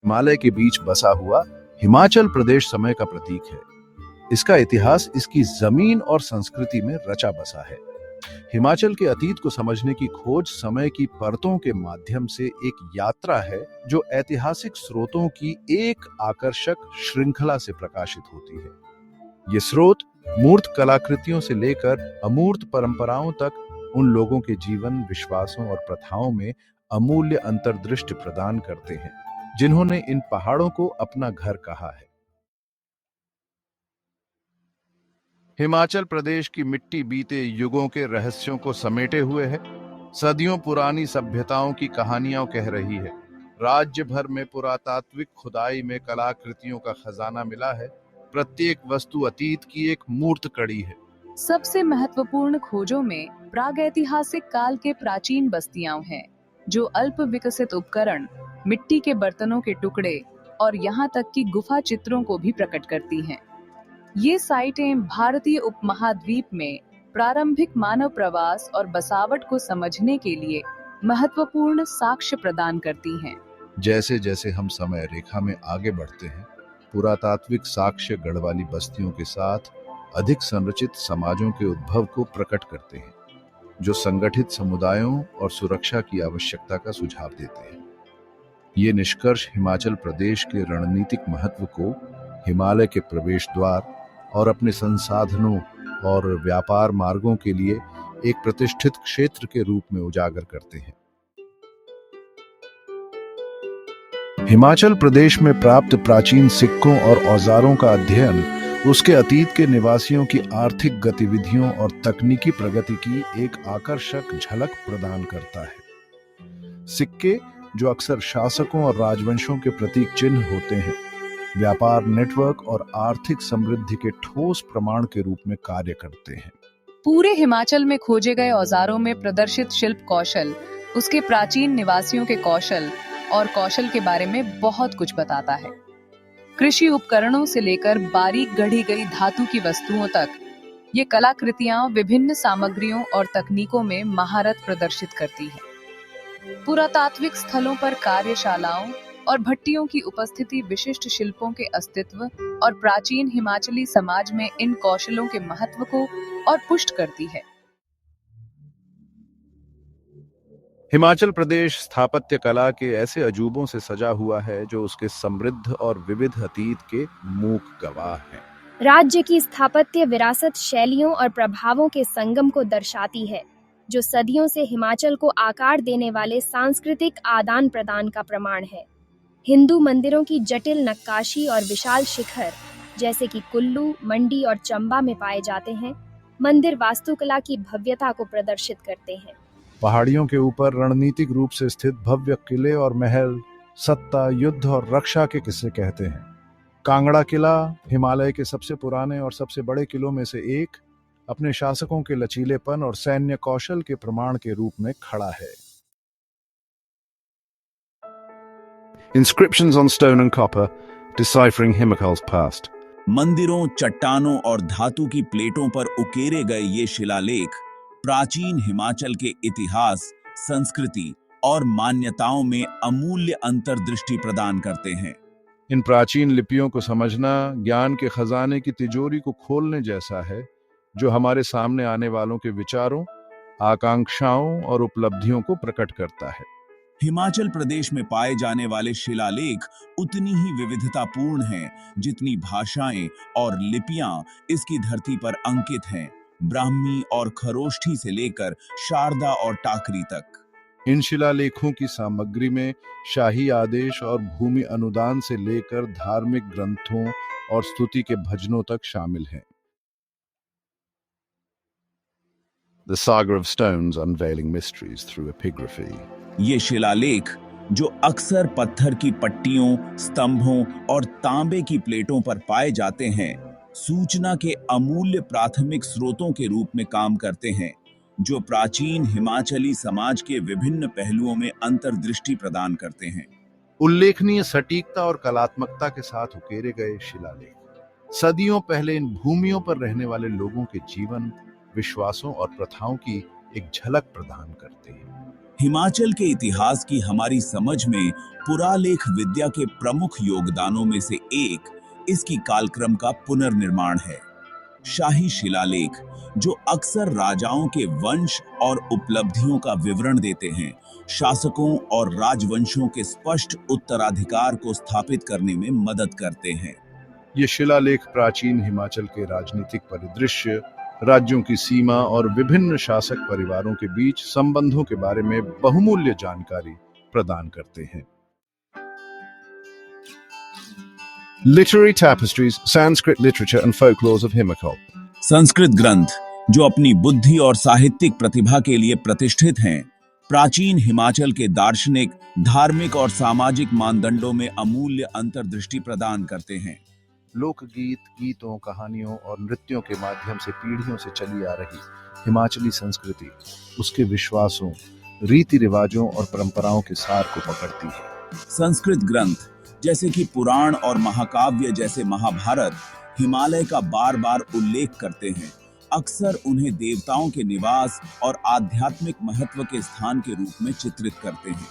हिमालय के बीच बसा हुआ हिमाचल प्रदेश समय का प्रतीक है। इसका इतिहास इसकी जमीन और संस्कृति में रचा बसा है। हिमाचल के अतीत को समझने की खोज समय की परतों के माध्यम से एक यात्रा है जो ऐतिहासिक स्रोतों की एक आकर्षक श्रृंखला से प्रकाशित होती है। ये स्रोत मूर्त कलाकृतियों से लेकर अमूर्त परंपराओं तक उन लोगों के जीवन, विश्वासों और प्रथाओं में अमूल्य अंतर्दृष्टि प्रदान करते हैं जिन्होंने इन पहाड़ों को अपना घर कहा है। हिमाचल प्रदेश की मिट्टी बीते युगों के रहस्यों को समेटे हुए है। सदियों पुरानी सभ्यताओं की कहानियां कह रही है। राज्य भर में पुरातात्विक खुदाई में कलाकृतियों का खजाना मिला है। प्रत्येक वस्तु अतीत की एक मूर्त कड़ी है। सबसे महत्वपूर्ण खोजों में प्रागैतिहासिक काल के प्राचीन बस्तियां हैं, जो अल्प विकसित उपकरण, मिट्टी के बर्तनों के टुकड़े और यहाँ तक कि गुफा चित्रों को भी प्रकट करती हैं। ये साइटें भारतीय उपमहाद्वीप में प्रारंभिक मानव प्रवास और बसावट को समझने के लिए महत्वपूर्ण साक्ष्य प्रदान करती हैं। जैसे जैसे हम समय रेखा में आगे बढ़ते हैं, पुरातात्विक साक्ष्य गढ़वाली बस्तियों के साथ अधिक संरचित समाजों के उद्भव को प्रकट करते हैं, जो संगठित समुदायों और सुरक्षा की आवश्यकता का सुझाव देते हैं। ये निष्कर्ष हिमाचल प्रदेश के रणनीतिक महत्व को, हिमालय के प्रवेश द्वार और अपने संसाधनों और व्यापार मार्गों के लिए एक प्रतिष्ठित क्षेत्र के रूप में उजागर करते हैं। हिमाचल प्रदेश में प्राप्त प्राचीन सिक्कों और औजारों का अध्ययन उसके अतीत के निवासियों की आर्थिक गतिविधियों और तकनीकी प्रगति की एक आकर्षक झलक प्रदान करता है। सिक्के, जो अक्सर शासकों और राजवंशों के प्रतीक चिन्ह होते हैं, व्यापार नेटवर्क और आर्थिक समृद्धि के ठोस प्रमाण के रूप में कार्य करते हैं। पूरे हिमाचल में खोजे गए औजारों में प्रदर्शित शिल्प कौशल उसके प्राचीन निवासियों के कौशल और कौशल के बारे में बहुत कुछ बताता है। कृषि उपकरणों से लेकर बारीक गढ़ी गई धातु की वस्तुओं तक, ये कलाकृतियां विभिन्न सामग्रियों और तकनीकों में महारत प्रदर्शित करती है। पुरातात्विक स्थलों पर कार्यशालाओं और भट्टियों की उपस्थिति विशिष्ट शिल्पों के अस्तित्व और प्राचीन हिमाचली समाज में इन कौशलों के महत्व को और पुष्ट करती है। हिमाचल प्रदेश स्थापत्य कला के ऐसे अजूबों से सजा हुआ है जो उसके समृद्ध और विविध अतीत के मूक गवाह हैं। राज्य की स्थापत्य विरासत शैलियों और प्रभावों के संगम को दर्शाती है, जो सदियों से हिमाचल को आकार देने वाले सांस्कृतिक आदान प्रदान का प्रमाण है। हिंदू मंदिरों की जटिल नक्काशी और विशाल शिखर, जैसे कि कुल्लू, मंडी और चंबा में पाए जाते हैं, मंदिर वास्तुकला की भव्यता को प्रदर्शित करते हैं। पहाड़ियों के ऊपर रणनीतिक रूप से स्थित भव्य किले और महल सत्ता, युद्ध और रक्षा के किस्से कहते हैं। कांगड़ा किला, हिमालय के सबसे पुराने और सबसे बड़े किलों में से एक, अपने शासकों के लचीलेपन और सैन्य कौशल के प्रमाण के रूप में खड़ा है। Inscriptions on stone and copper, deciphering Himacal's past. मंदिरों, चट्टानों और धातु की प्लेटों पर उकेरे गए ये शिलालेख प्राचीन हिमाचल के इतिहास, संस्कृति और मान्यताओं में अमूल्य अंतर्दृष्टि प्रदान करते हैं। इन प्राचीन लिपियों को समझना ज्ञान के खजाने की तिजोरी को खोलने जैसा है, जो हमारे सामने आने वालों के विचारों, आकांक्षाओं और उपलब्धियों को प्रकट करता है। हिमाचल प्रदेश में पाए जाने वाले शिलालेख उतनी ही विविधतापूर्ण हैं जितनी भाषाएं और लिपियां इसकी धरती पर अंकित हैं, ब्राह्मी और खरोष्ठी से लेकर शारदा और टाकरी तक। इन शिलालेखों की सामग्री में शाही आदेश और भूमि अनुदान से लेकर धार्मिक ग्रंथों और स्तुति के भजनों तक शामिल हैं। The Saga of Stones Unveiling Mysteries Through Epigraphy. ये शिलालेख, जो अक्सर पत्थर की पट्टियों, स्तंभों और तांबे की प्लेटों पर पाए जाते हैं, सूचना के अमूल्य प्राथमिक स्रोतों के रूप में काम करते हैं, जो प्राचीन हिमाचली समाज के विभिन्न पहलुओं में अंतर्दृष्टि प्रदान करते हैं। उल्लेखनीय सटीकता और कलात्मकता के साथ उकेरे गए शिलालेख सदियों पहले इन भूमियों पर रहने वाले लोगों के जीवन, विश्वासों और प्रथाओं की एक झलक प्रदान करते हैं। हिमाचल के इतिहास की हमारी समझ में पुरालेख विद्या के प्रमुख योगदानों में से एक इसकी कालक्रम का पुनर्निर्माण है। शाही शिलालेख जो अक्सर राजाओं के वंश और उपलब्धियों का विवरण देते हैं, शासकों और राजवंशों के स्पष्ट उत्तराधिकार को स्थापित करने में मदद करते हैं। ये शिलालेख प्राचीन हिमाचल के राजनीतिक परिदृश्य, राज्यों की सीमा और विभिन्न शासक परिवारों के बीच संबंधों के बारे में बहुमूल्य जानकारी प्रदान करते हैं। Literary tapestries, Sanskrit literature and folklores of Himachal. Sanskrit ग्रंथ जो अपनी बुद्धि और साहित्यिक प्रतिभा के लिए प्रतिष्ठित हैं, प्राचीन हिमाचल के दार्शनिक, धार्मिक और सामाजिक मानदंडों में अमूल्य अंतर्दृष्टि प्रदान करते हैं। लोकगीत, गीतों, कहानियों और नृत्यों के माध्यम से पीढ़ियों से चली आ रही हिमाचली संस्कृति उसके विश्वासों, रीति रिवाजों और परंपराओं के सार को पकड़ती है। संस्कृत ग्रंथ जैसे कि पुराण और महाकाव्य जैसे महाभारत हिमालय का बार बार उल्लेख करते हैं, अक्सर उन्हें देवताओं के निवास और आध्यात्मिक महत्व के स्थान के रूप में चित्रित करते हैं।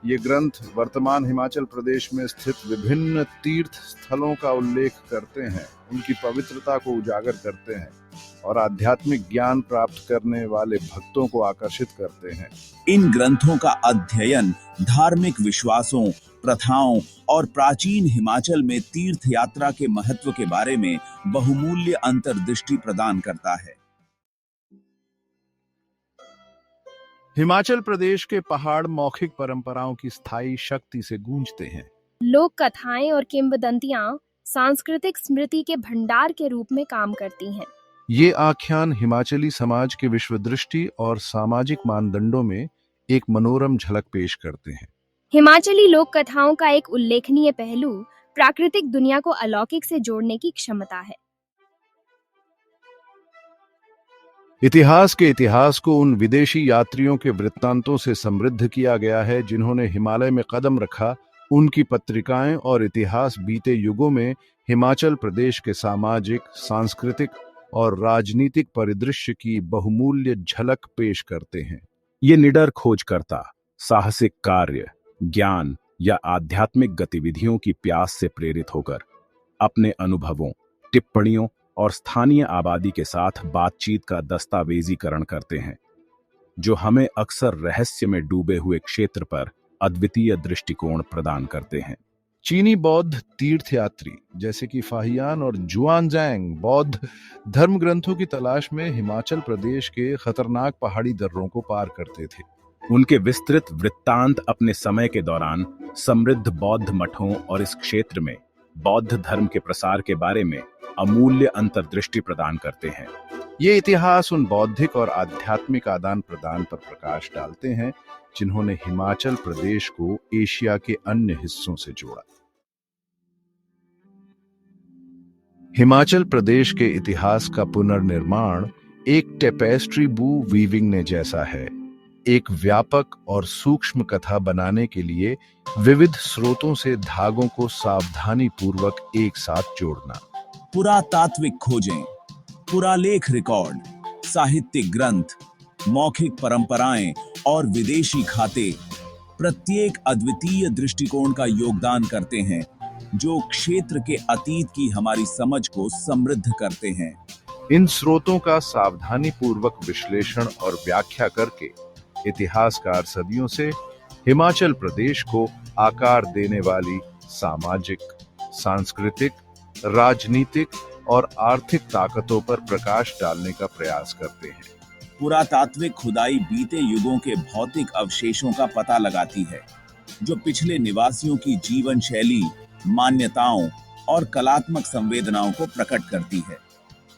ये ग्रंथ वर्तमान हिमाचल प्रदेश में स्थित विभिन्न तीर्थ स्थलों का उल्लेख करते हैं, उनकी पवित्रता को उजागर करते हैं और आध्यात्मिक ज्ञान प्राप्त करने वाले भक्तों को आकर्षित करते हैं। इन ग्रंथों का अध्ययन धार्मिक विश्वासों, प्रथाओं और प्राचीन हिमाचल में तीर्थ यात्रा के महत्व के बारे में बहुमूल्य अंतर्दृष्टि प्रदान करता है। हिमाचल प्रदेश के पहाड़ मौखिक परंपराओं की स्थायी शक्ति से गूंजते हैं। लोक कथाएं और किंवदंतियां सांस्कृतिक स्मृति के भंडार के रूप में काम करती हैं। ये आख्यान हिमाचली समाज के विश्वदृष्टि और सामाजिक मानदंडों में एक मनोरम झलक पेश करते हैं। हिमाचली लोक कथाओं का एक उल्लेखनीय पहलू प्राकृतिक दुनिया को अलौकिक से जोड़ने की क्षमता है। इतिहास के इतिहास को उन विदेशी यात्रियों के वृत्तांतों से समृद्ध किया गया है जिन्होंने हिमालय में कदम रखा। उनकी पत्रिकाएं और इतिहास बीते युगों में हिमाचल प्रदेश के सामाजिक, सांस्कृतिक और राजनीतिक परिदृश्य की बहुमूल्य झलक पेश करते हैं। ये निडर खोजकर्ता साहसिक कार्य, ज्ञान या आध्यात्मिक गतिविधियों की प्यास से प्रेरित होकर अपने अनुभवों, टिप्पणियों और स्थानीय आबादी के साथ बातचीत का दस्तावेजीकरण करते हैं, जो हमें अक्सर रहस्य में डूबे हुए क्षेत्र पर अद्वितीय दृष्टिकोण प्रदान करते हैं। चीनी बौद्ध तीर्थयात्री जैसे कि फाहियान और जुआनजैंग बौद्ध धर्म ग्रंथों की तलाश में हिमाचल प्रदेश के खतरनाक पहाड़ी दर्रों को पार करते थे। उनके विस्तृत वृत्तांत अपने समय के दौरान समृद्ध बौद्ध मठों और इस क्षेत्र में बौद्ध धर्म के प्रसार के बारे में अमूल्य अंतर्दृष्टि प्रदान करते हैं। ये इतिहास उन बौद्धिक और आध्यात्मिक आदान प्रदान पर प्रकाश डालते हैं जिन्होंने हिमाचल प्रदेश को एशिया के अन्य हिस्सों से जोड़ा। हिमाचल प्रदेश के इतिहास का पुनर्निर्माण एक टेपेस्ट्री बू वीविंग ने जैसा है, एक व्यापक और सूक्ष्म कथा बनाने के लिए विविध स्रोतों से धागों को सावधानी पूर्वक एक साथ जोड़ना। पुरातात्विक खोजें, पुरालेख रिकॉर्ड, साहित्यिक ग्रंथ, मौखिक परंपराएं और विदेशी खाते प्रत्येक अद्वितीय दृष्टिकोण का योगदान करते हैं, जो क्षेत्र के अतीत की हमारी समझ को समृद्ध करते हैं। इन स्रोतों का सावधानी पूर्वक विश्लेषण और व्याख्या करके इतिहासकार सदियों से हिमाचल प्रदेश को आकार देने वाली सामाजिक, सांस्कृतिक, राजनीतिक और आर्थिक ताकतों पर प्रकाश डालने का प्रयास करते हैं। पुरातात्विक खुदाई बीते युगों के भौतिक अवशेषों का पता लगाती है, जो पिछले निवासियों की जीवन शैली, मान्यताओं और कलात्मक संवेदनाओं को प्रकट करती है।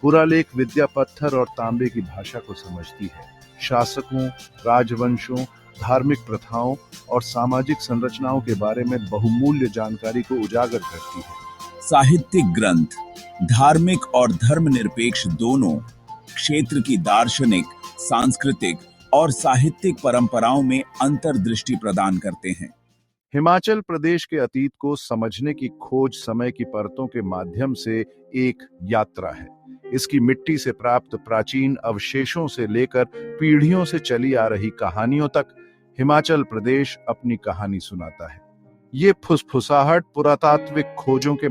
पुरालेख विद्या पत्थर और तांबे की भाषा को समझती है, शासकों, राजवंशों, धार्मिक प्रथाओं और सामाजिक संरचनाओं के बारे में बहुमूल्य जानकारी को उजागर करती है। साहित्यिक ग्रंथ धार्मिक और धर्मनिरपेक्ष दोनों क्षेत्र की दार्शनिक, सांस्कृतिक और साहित्यिक परंपराओं में अंतर्दृष्टि प्रदान करते हैं। हिमाचल प्रदेश के अतीत को समझने की खोज समय की परतों के माध्यम से एक यात्रा है। इसकी मिट्टी से प्राप्त प्राचीन अवशेषों से लेकर पीढ़ियों से चली आ रही कहानियों तक हिमाचल प्रदेश अपनी कहानी सुनाता है। ये फुसफुसाहट पुरातात्विक खोजों के